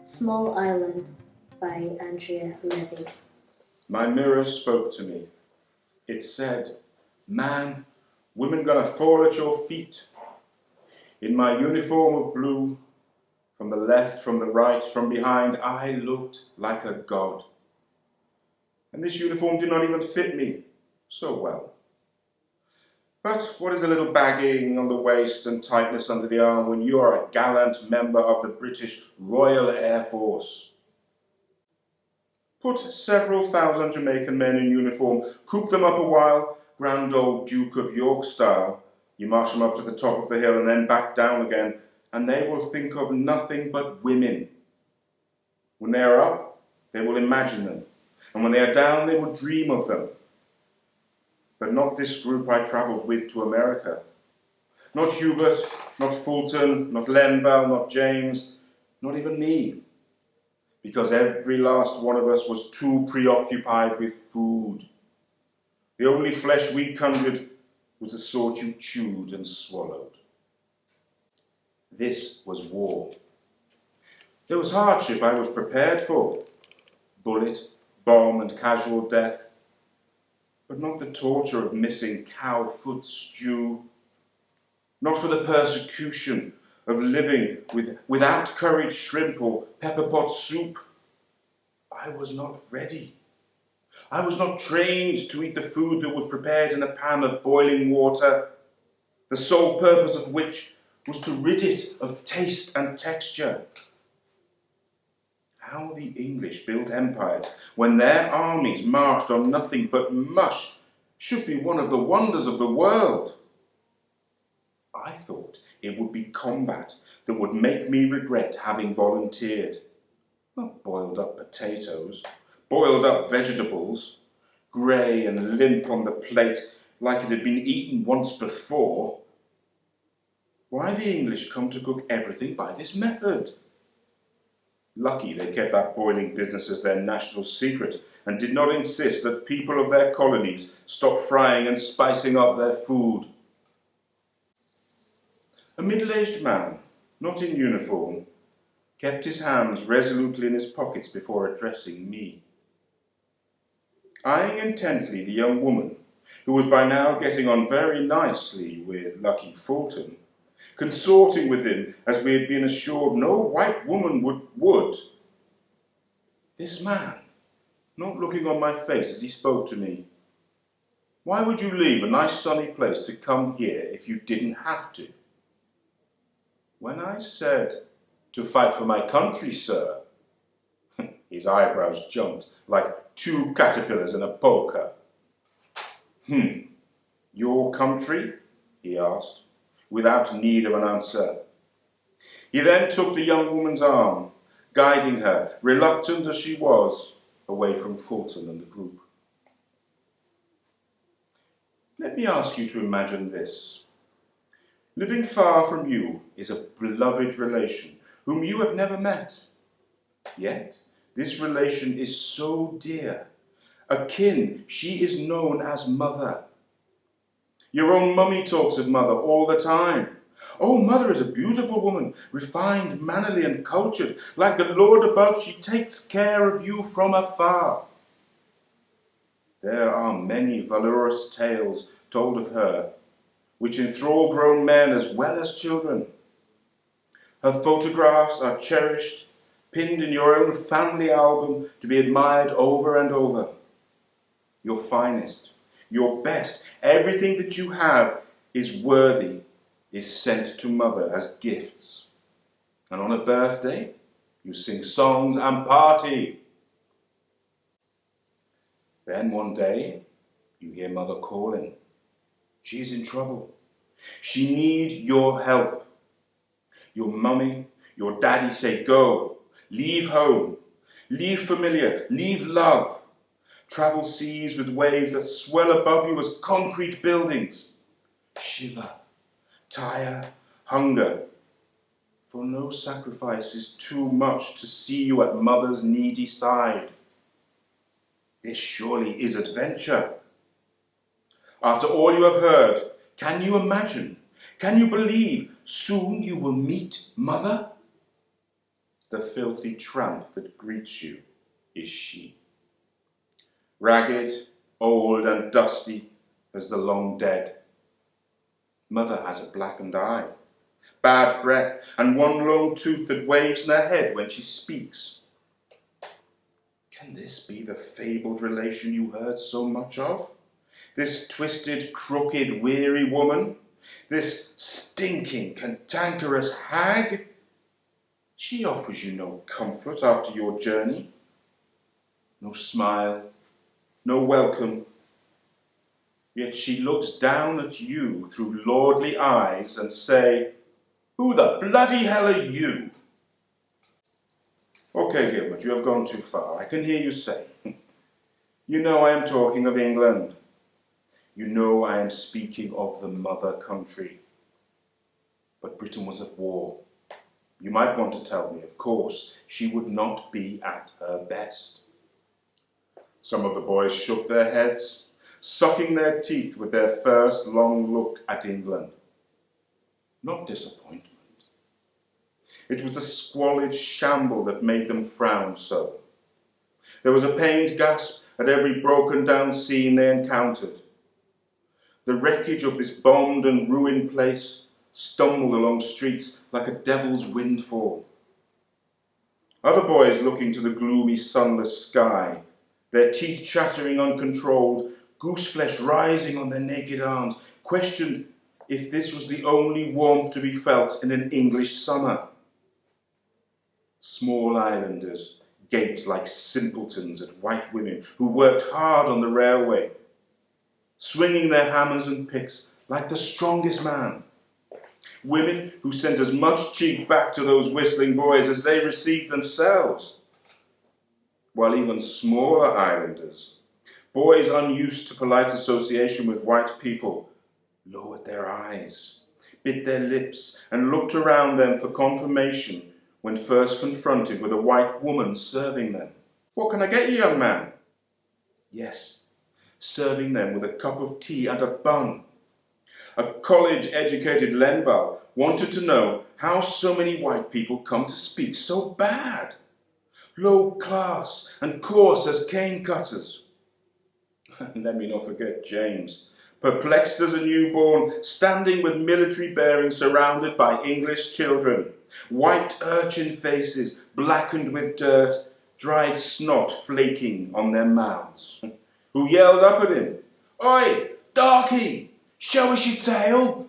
Small Island by Angela Levy. My mirror spoke to me. It said, "Man, women gonna fall at your feet." In my uniform of blue, from the left, from the right, from behind, I looked like a god. And this uniform did not even fit me so well. But what is a little bagging on the waist and tightness under the arm when you are a gallant member of the British Royal Air Force? Put several thousand Jamaican men in uniform, coop them up a while, grand old Duke of York style. You march them up to the top of the hill and then back down again, and they will think of nothing but women. When they are up, they will imagine them, and when they are down, they will dream of them. But not this group I travelled with to America. Not Hubert, not Fulton, not Lenval, not James, not even me. Because every last one of us was too preoccupied with food. The only flesh we conjured was the sort you chewed and swallowed. This was war. There was hardship I was prepared for. Bullet, bomb, and casual death. But not the torture of missing cow foot stew. Not for the persecution of living without curried shrimp or pepper pot soup. I was not ready. I was not trained to eat the food that was prepared in a pan of boiling water, the sole purpose of which was to rid it of taste and texture. How the English built empires when their armies marched on nothing but mush should be one of the wonders of the world. I thought it would be combat that would make me regret having volunteered. Not boiled up potatoes, boiled up vegetables, grey and limp on the plate like it had been eaten once before. Why the English come to cook everything by this method? Lucky they kept that boiling business as their national secret and did not insist that people of their colonies stop frying and spicing up their food. A middle-aged man, not in uniform, kept his hands resolutely in his pockets before addressing me. Eyeing intently the young woman, who was by now getting on very nicely with Lucky Fulton, consorting with him as we had been assured no white woman would. This man, not looking on my face as he spoke to me, why would you leave a nice sunny place to come here if you didn't have to? When I said, "To fight for my country, sir," his eyebrows jumped like two caterpillars in a polka. Your country?" he asked, without need of an answer. He then took the young woman's arm, guiding her, reluctant as she was, away from Fulton and the group. Let me ask you to imagine this. Living far from you is a beloved relation whom you have never met. Yet this relation is so dear, akin she is known as mother. Your own mummy talks of mother all the time. Oh, mother is a beautiful woman, refined, mannerly, and cultured. Like the Lord above, she takes care of you from afar. There are many valorous tales told of her, which enthrall grown men as well as children. Her photographs are cherished, pinned in your own family album to be admired over and over. Your finest, your best, everything that you have is worthy, is sent to mother as gifts. And on a birthday, you sing songs and party. Then one day, you hear mother calling. She is in trouble. She needs your help. Your mummy, your daddy say, "Go, leave home, leave familiar, leave love. Travel seas with waves that swell above you as concrete buildings. Shiver, tire, hunger. For no sacrifice is too much to see you at mother's needy side. This surely is adventure. After all you have heard, can you imagine? Can you believe soon you will meet mother?" the filthy tramp that greets you is she. Ragged, old and dusty as the long dead. Mother has a blackened eye, bad breath, and one long tooth that waves in her head when she speaks. Can this be the fabled relation you heard so much of? This twisted, crooked, weary woman? This stinking, cantankerous hag? She offers you no comfort after your journey. No smile, no welcome. Yet she looks down at you through lordly eyes and say, "Who the bloody hell are you?" Okay, Gilbert, you have gone too far. I can hear you say. You know I am talking of England. You know I am speaking of the mother country. But Britain was at war. You might want to tell me, of course, she would not be at her best. Some of the boys shook their heads, sucking their teeth with their first long look at England. Not disappointment. It was the squalid shamble that made them frown so. There was a pained gasp at every broken down scene they encountered. The wreckage of this bombed and ruined place stumbled along streets like a devil's windfall. Other boys looking to the gloomy sunless sky, their teeth chattering uncontrolled, gooseflesh rising on their naked arms, questioned if this was the only warmth to be felt in an English summer. Small islanders gaped like simpletons at white women who worked hard on the railway, swinging their hammers and picks like the strongest man. Women who sent as much cheek back to those whistling boys as they received themselves. While even smaller islanders, boys unused to polite association with white people, lowered their eyes, bit their lips, and looked around them for confirmation when first confronted with a white woman serving them. "What can I get you, young man?" Yes, serving them with a cup of tea and a bun. A college-educated Lenval wanted to know how so many white people come to speak so bad, low class and coarse as cane cutters. And let me not forget James, perplexed as a newborn, standing with military bearing surrounded by English children, white urchin faces blackened with dirt, dried snot flaking on their mouths, who yelled up at him, "Oi, darky! Show us your tail!"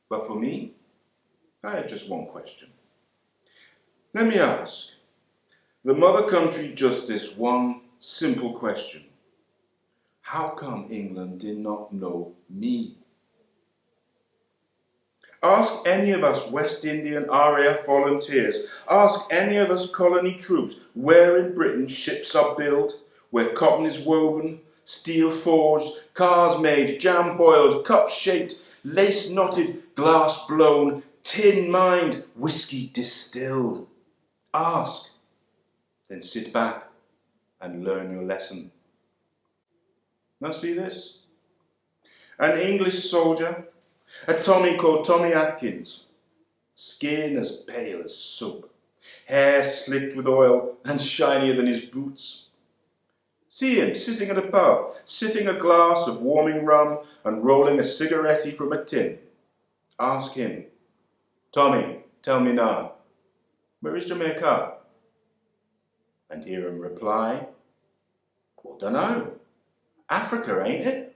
But for me, I had just one question. Let me ask the mother country just this one simple question. How come England did not know me? Ask any of us West Indian RAF volunteers, ask any of us colony troops where in Britain ships are built, where cotton is woven, steel forged, cars made, jam boiled, cup shaped, lace knotted, glass blown, tin mined, whiskey distilled. Ask, then sit back and learn your lesson. Now see this? An English soldier, a Tommy called Tommy Atkins, skin as pale as soap, hair slicked with oil and shinier than his boots. See him sitting at a pub, sipping a glass of warming rum and rolling a cigarette from a tin. Ask him, "Tommy, tell me now, where is Jamaica?" And hear him reply, "Well, dunno. Africa, ain't it?"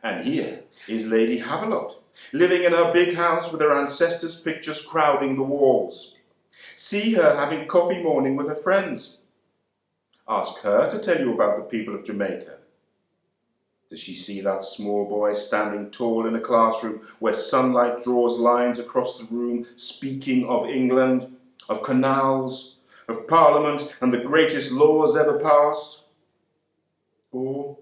And here is Lady Havelock, living in her big house with her ancestors' pictures crowding the walls. See her having coffee morning with her friends. Ask her to tell you about the people of Jamaica. Does she see that small boy standing tall in a classroom where sunlight draws lines across the room, speaking of England, of canals, of Parliament and the greatest laws ever passed? Or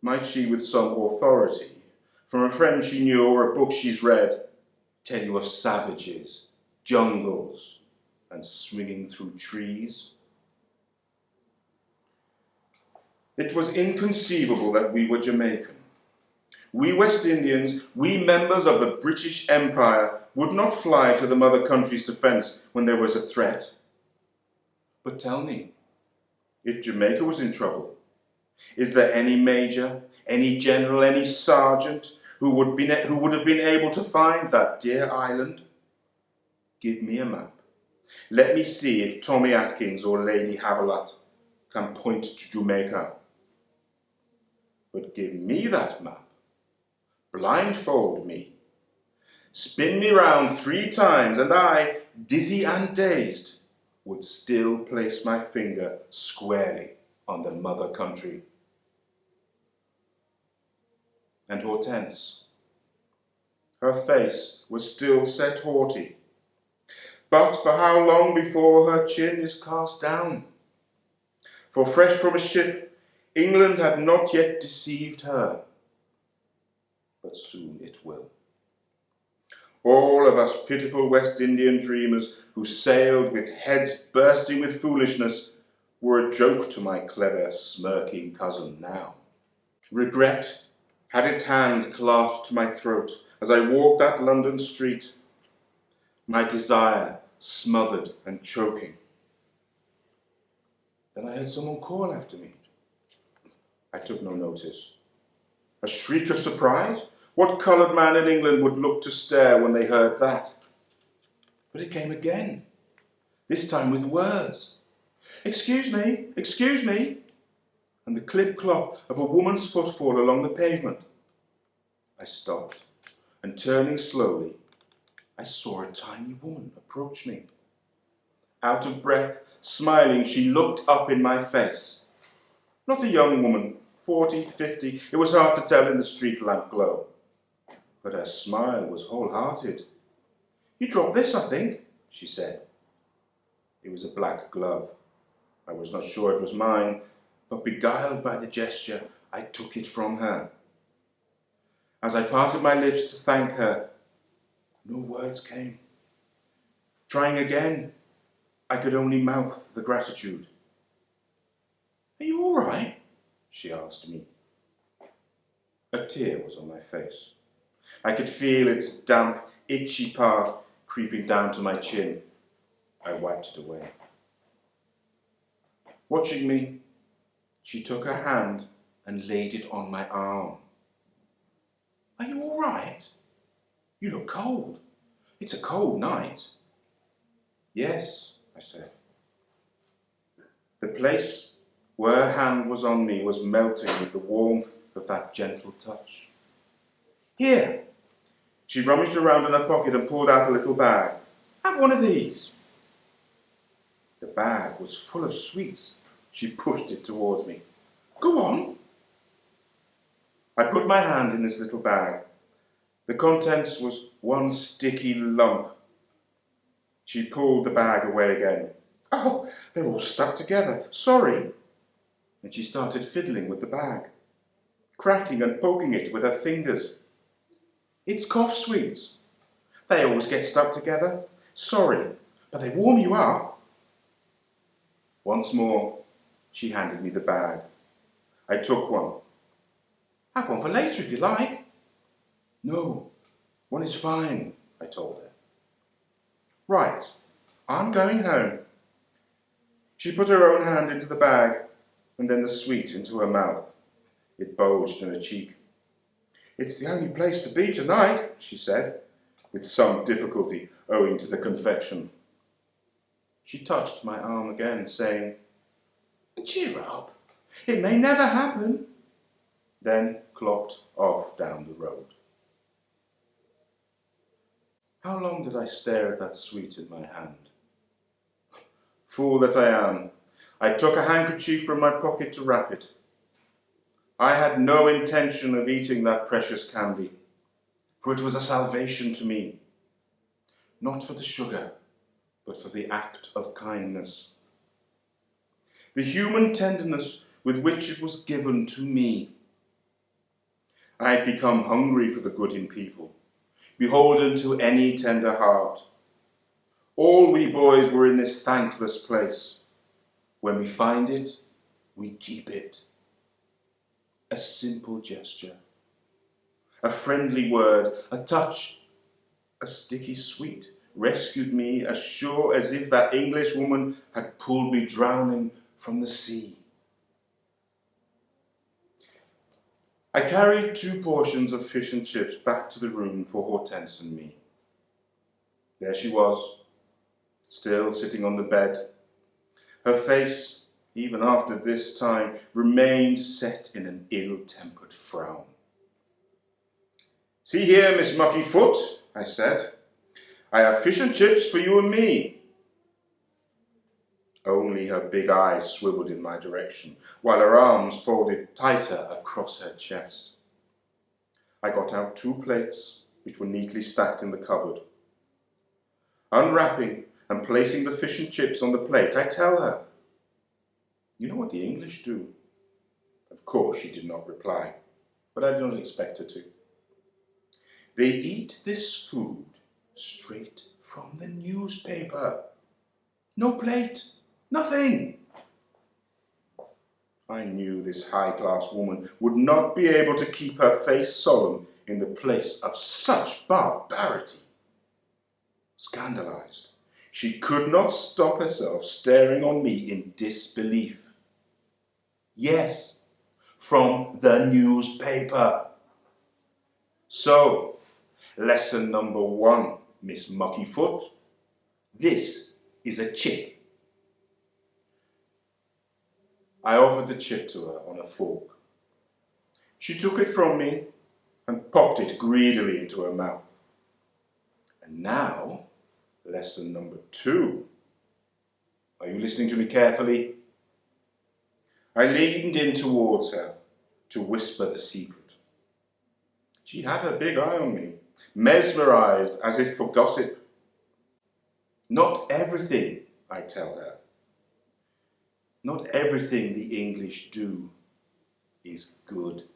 might she, with some authority, from a friend she knew or a book she's read, tell you of savages, jungles, and swinging through trees? It was inconceivable that we were Jamaican. We West Indians, we members of the British Empire, would not fly to the mother country's defence when there was a threat. But tell me, if Jamaica was in trouble, is there any major, any general, any sergeant who would have been able to find that dear island? Give me a map. Let me see if Tommy Atkins or Lady Haviland can point to Jamaica. But give me that map. Blindfold me. Spin me round 3 times, and I, dizzy and dazed, would still place my finger squarely on the mother country. And Hortense, her face was still set haughty, but for how long before her chin is cast down? For fresh from a ship, England had not yet deceived her, but soon it will. All of us pitiful West Indian dreamers who sailed with heads bursting with foolishness were a joke to my clever, smirking cousin now. Regret had its hand clasped to my throat as I walked that London street, my desire smothered and choking. Then I heard someone call after me. I took no notice. A shriek of surprise? What coloured man in England would look to stare when they heard that? But it came again, this time with words. Excuse me, and the clip-clop of a woman's footfall along the pavement. I stopped, and turning slowly, I saw a tiny woman approach me. Out of breath, smiling, she looked up in my face. Not a young woman, 40, 50, it was hard to tell in the street lamp glow. But her smile was wholehearted. You dropped this, I think, she said. It was a black glove. I was not sure it was mine, but beguiled by the gesture, I took it from her. As I parted my lips to thank her, no words came. Trying again, I could only mouth the gratitude. Are you all right? She asked me. A tear was on my face. I could feel its damp, itchy part creeping down to my chin. I wiped it away. Watching me, she took her hand and laid it on my arm. Are you all right? You look cold. It's a cold night. Yes, I said. The place where her hand was on me was melting with the warmth of that gentle touch. Here. She rummaged around in her pocket and pulled out a little bag. Have one of these. The bag was full of sweets. She pushed it towards me. Go on. I put my hand in this little bag. The contents was one sticky lump. She pulled the bag away again. Oh, they're all stuck together. Sorry. And she started fiddling with the bag, cracking and poking it with her fingers. It's cough sweets. They always get stuck together. Sorry, but they warm you up. Once more, she handed me the bag. I took one. Have one for later if you like. No, one is fine, I told her. Right, I'm going home. She put her own hand into the bag and then the sweet into her mouth. It bulged in her cheek. It's the only place to be tonight, she said, with some difficulty owing to the confection. She touched my arm again, saying, Cheer up, it may never happen, then clopped off down the road. How long did I stare at that sweet in my hand? Fool that I am, I took a handkerchief from my pocket to wrap it. I had no intention of eating that precious candy, for it was a salvation to me, not for the sugar, but for the act of kindness. The human tenderness with which it was given to me. I had become hungry for the good in people, beholden to any tender heart. All we boys were in this thankless place. When we find it, we keep it. A simple gesture. a friendly word, a touch, a sticky sweet, rescued me as sure as if that English woman had pulled me drowning from the sea. I carried 2 portions of fish and chips back to the room for Hortense and me. There she was, still sitting on the bed. Her face, even after this time, remained set in an ill-tempered frown. "See here, Miss Muckyfoot," I said. "I have fish and chips for you and me." Only her big eyes swiveled in my direction, while her arms folded tighter across her chest. I got out 2 plates, which were neatly stacked in the cupboard. Unwrapping and placing the fish and chips on the plate, I tell her, "You know what the English do?" Of course she did not reply, but I did not expect her to. "They eat this food straight from the newspaper. No plate, nothing." I knew this high-class woman would not be able to keep her face solemn in the place of such barbarity. Scandalized, she could not stop herself staring on me in disbelief. Yes, from the newspaper. So, lesson number 1, Miss Muckyfoot. This is a chip. I offered the chip to her on a fork. She took it from me and popped it greedily into her mouth. And now, lesson number 2. Are you listening to me carefully? I leaned in towards her to whisper the secret. She had her big eye on me, mesmerized as if for gossip. Not everything, I tell her. Not everything the English do is good.